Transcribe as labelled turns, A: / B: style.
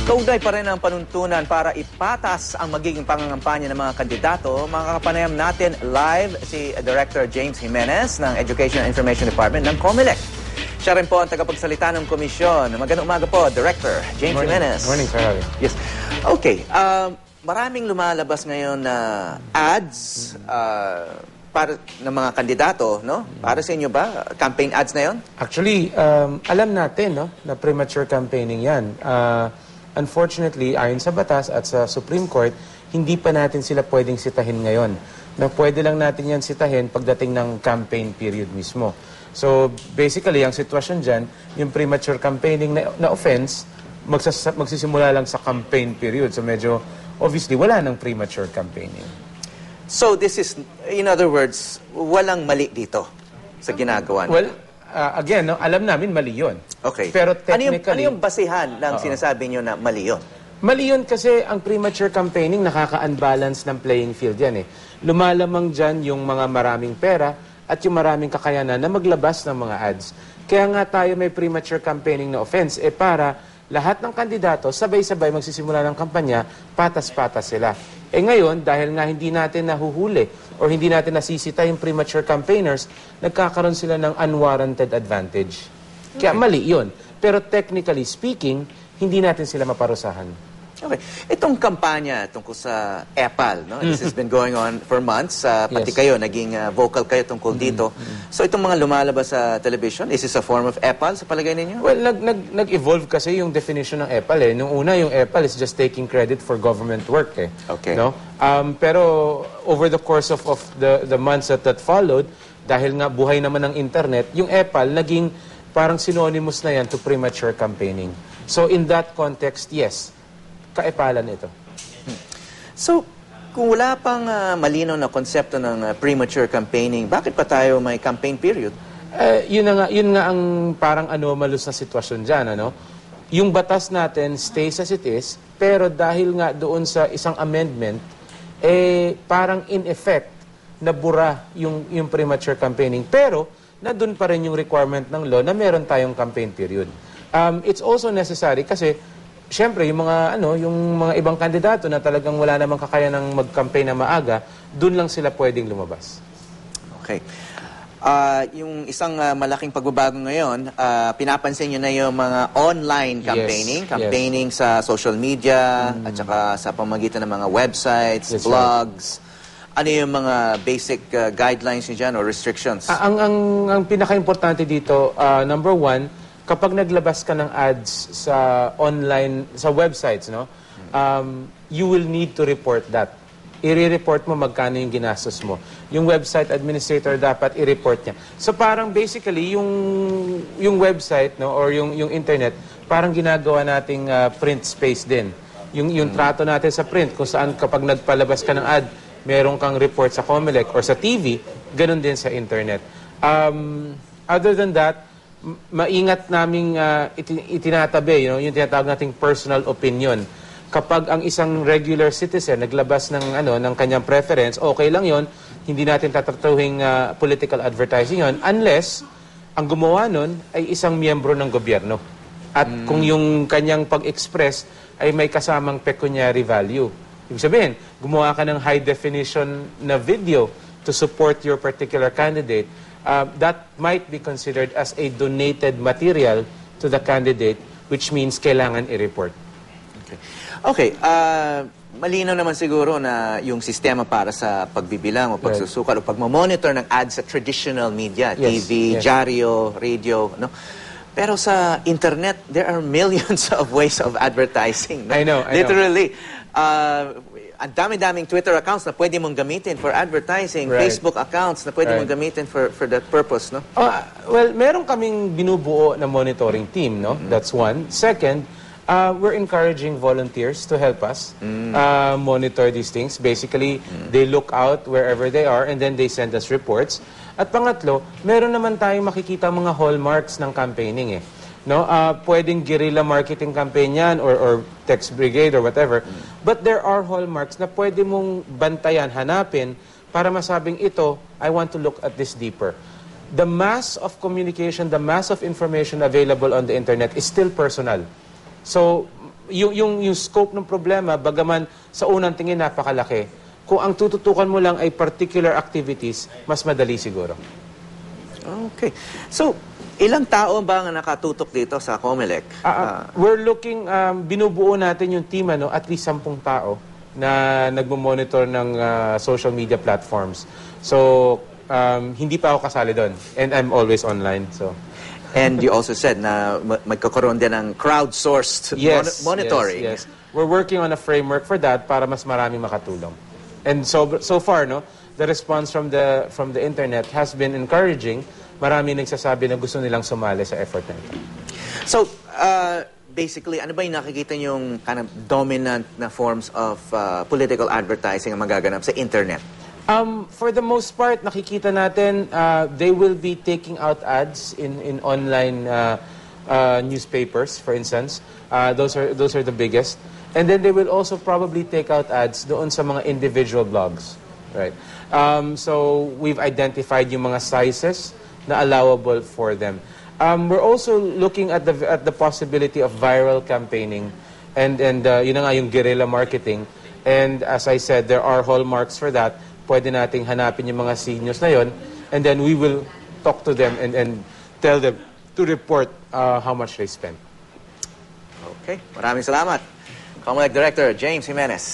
A: Kaugnay pa rin ang panuntunan para ipatas ang magiging pangangampanya ng mga kandidato. Makakapanayam natin live si Director James Jimenez ng Education and Information Department ng COMELEC. Siya rin po ang tagapagsalita ng komisyon. Magandang umaga po, Director James Jimenez.
B: Morning, Sir Harry.
A: Yes. Okay. Maraming lumalabas ngayon na ads para ng mga kandidato, no? Para sa inyo ba? Campaign ads na yon?
B: Actually, alam natin, no, na premature campaigning yan. Unfortunately, ayon sa batas at sa Supreme Court, hindi pa natin sila pwedeng sitahin ngayon. Na pwede lang natin yan sitahin pagdating ng campaign period mismo. So, basically, ang sitwasyon dyan, yung premature campaigning na offense, magsisimula lang sa campaign period. So, medyo, obviously, wala ng premature campaigning.
A: So, this is, in other words, walang mali dito sa ginagawa nila?
B: Well, again, no, alam namin mali yun.
A: Okay.
B: Pero technically...
A: Ano yung basihan ng sinasabi nyo na mali yun?
B: Mali yun kasi ang premature campaigning nakaka-unbalance ng playing field yan eh. Lumalamang dyan yung mga maraming pera at yung maraming kakayanan na maglabas ng mga ads. Kaya nga tayo may premature campaigning na offense para lahat ng kandidato sabay-sabay magsisimula ng kampanya, patas-patas sila. Ngayon, dahil nga hindi natin nahuhuli o hindi natin nasisita yung premature campaigners, nagkakaroon sila ng unwarranted advantage. Kaya mali yun. Pero technically speaking, hindi natin sila maparusahan.
A: Okay. Itong kampanya tungkol sa EPAL, no? This has been going on for months. Pati kayo, naging vocal kayo tungkol dito. So itong mga lumalabas sa television, is this a form of EPAL sa palagay ninyo?
B: Well, nag-evolve kasi yung definition ng EPAL eh. Nung una, yung EPAL is just taking credit for government work eh.
A: Okay.
B: No? Pero over the course of the months that followed, dahil nga buhay naman ng internet, yung EPAL naging parang synonymous na yan to premature campaigning. So in that context, yes, kaepalan ito.
A: So, kung wala pang malinaw na konsepto ng premature campaigning, bakit pa tayo may campaign period?
B: Yun nga ang parang anomalous na sitwasyon dyan, ano? Yung batas natin stays as it is, pero dahil nga doon sa isang amendment, parang in effect, nabura yung premature campaigning. Pero, nandun pa rin yung requirement ng law na meron tayong campaign period. It's also necessary kasi siyempre, yung mga ibang kandidato na talagang wala namang kakaya ng mag-campaign na maaga, dun lang sila pwedeng lumabas.
A: Okay. Yung isang malaking pagbabago ngayon, pinapansin nyo na yung mga online campaigning, campaigning sa social media, at saka sa pamamagitan ng mga websites, blogs. Ano yung mga basic guidelines nyo dyan or restrictions?
B: Ang pinaka-importante dito, number one, kapag naglabas ka ng ads sa online, sa websites, no, you will need to report that. I-report mo magkano yung ginastos mo. Yung website administrator dapat i-report niya. So parang basically, yung website, no, or yung internet, parang ginagawa nating print space din. Yung trato natin sa print, kung saan kapag nagpalabas ka ng ad, meron kang report sa COMELEC or sa TV, ganun din sa internet. Other than that, maingat naming itinatabi, yung tinatawag nating personal opinion. Kapag ang isang regular citizen naglabas ng kanyang preference, okay lang yon, hindi natin tatratuhing political advertising yon unless ang gumawa nun ay isang miyembro ng gobyerno. At kung yung kanyang pag-express ay may kasamang pecuniary value. Ibig sabihin, gumawa ka ng high definition na video to support your particular candidate, that might be considered as a donated material to the candidate, which means kailangan i-report.
A: Okay. Malinaw naman siguro na yung sistema para sa pagbibilang o pagsusukal o pagmamonitor ng ads sa traditional media, TV, dyaryo, radio, no? Pero sa internet, there are millions of ways of advertising. No?
B: I know.
A: Literally. Ang dami-daming Twitter accounts na pwede mong gamitin for advertising, Facebook accounts na pwede mong gamitin for that purpose, no?
B: Well, meron kaming binubuo na monitoring team, no? That's one. Second, we're encouraging volunteers to help us monitor these things. Basically, they look out wherever they are and then they send us reports. At pangatlo, meron naman tayong makikita mga hallmarks ng campaigning eh. No, pwedeng guerrilla marketing campaign yan or text brigade or whatever. But there are hallmarks na pwede mong bantayan, hanapin para masabing ito, I want to look at this deeper. The mass of communication, the mass of information available on the internet is still personal. So, yung scope ng problema, bagaman sa unang tingin napakalaki, kung ang tututukan mo lang ay particular activities, mas madali siguro.
A: Okay. So, ilang tao ba ang nakatutok dito sa COMELEC?
B: We're looking, binubuo natin yung team, at least 10 tao na nagmo-monitor ng social media platforms. So, hindi pa ako kasali doon. And I'm always online, so...
A: And you also said na magkakaroon din ng crowdsourced monitoring.
B: Yes. We're working on a framework for that para mas marami makatulong. And so far, the response from the internet has been encouraging. Marami nagsasabi na gusto nilang sumali sa effort na ito.
A: So, basically, ano ba yung nakikita yung kind of dominant na forms of political advertising ang magaganap sa internet?
B: For the most part, nakikita natin, they will be taking out ads in online newspapers, for instance. Those are the biggest. And then they will also probably take out ads doon sa mga individual blogs. Right. So we've identified yung mga sizes na allowable for them. We're also looking at the possibility of viral campaigning and yun na nga yung guerrilla marketing. And as I said, there are hallmarks for that. Pwede nating hanapin yung mga seniors na yon, and then we will talk to them and tell them to report how much they spend.
A: Okay. Maraming salamat. COMELEC Director James Jimenez.